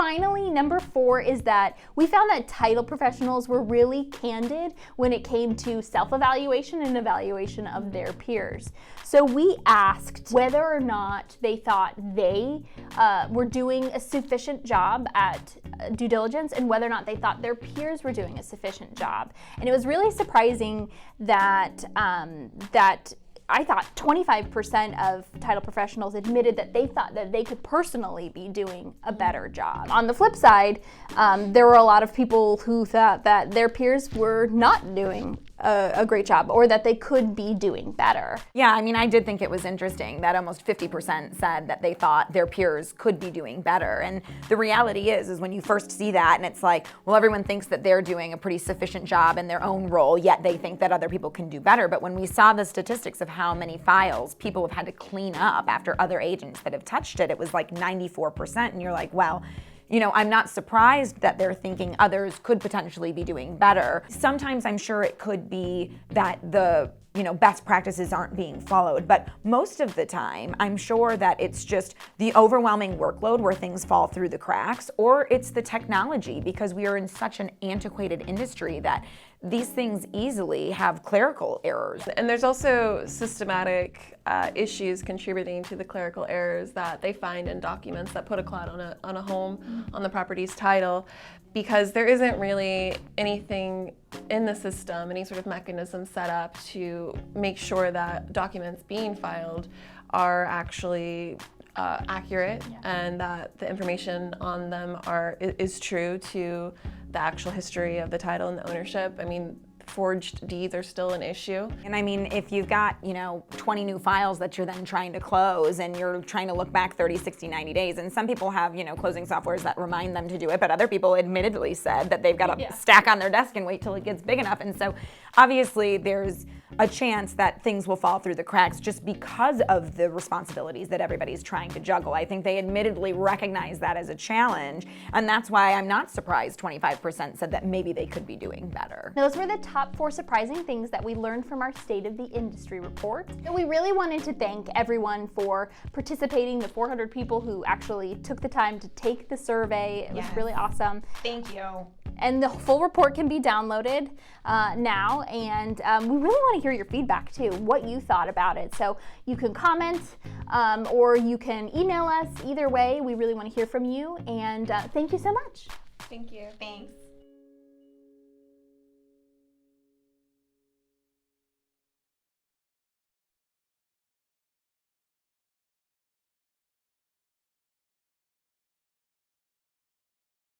finally, number 4 is that we found that title professionals were really candid when it came to self-evaluation and evaluation of their peers. So we asked whether or not they thought they were doing a sufficient job at due diligence and whether or not they thought their peers were doing a sufficient job. And it was really surprising that I thought 25% of title professionals admitted that they thought that they could personally be doing a better job. On the flip side, there were a lot of people who thought that their peers were not doing a great job or that they could be doing better. Yeah, I mean, I did think it was interesting that almost 50% said that they thought their peers could be doing better. And the reality is when you first see that and it's like, well, everyone thinks that they're doing a pretty sufficient job in their own role, yet they think that other people can do better. But when we saw the statistics of how many files people have had to clean up after other agents that have touched it, it was like 94%. And you're like, well, you know, I'm not surprised that they're thinking others could potentially be doing better. Sometimes I'm sure it could be that the best practices aren't being followed, but most of the time, I'm sure that it's just the overwhelming workload where things fall through the cracks, or it's the technology, because we are in such an antiquated industry that these things easily have clerical errors. And there's also systematic issues contributing to the clerical errors that they find in documents that put a cloud on a home, on the property's title, because there isn't really anything in the system, any sort of mechanism set up to make sure that documents being filed are actually accurate and that the information on them is true to the actual history of the title and the ownership. I mean, forged deeds are still an issue. And I mean, if you've got, 20 new files that you're then trying to close and you're trying to look back 30, 60, 90 days, and some people have, closing softwares that remind them to do it, but other people admittedly said that they've got a stack on their desk and wait till it gets big enough. And so obviously there's a chance that things will fall through the cracks just because of the responsibilities that everybody's trying to juggle. I think they admittedly recognize that as a challenge, and that's why I'm not surprised 25% said that maybe they could be doing better. Those were the top 4 surprising things that we learned from our State of the Industry report. So we really wanted to thank everyone for participating, the 400 people who actually took the time to take the survey. It was really awesome. Thank you. And the full report can be downloaded now, and we really want to hear your feedback too, what you thought about it. So you can comment or you can email us. Either way, we really want to hear from you, and thank you so much. Thank you. Thanks.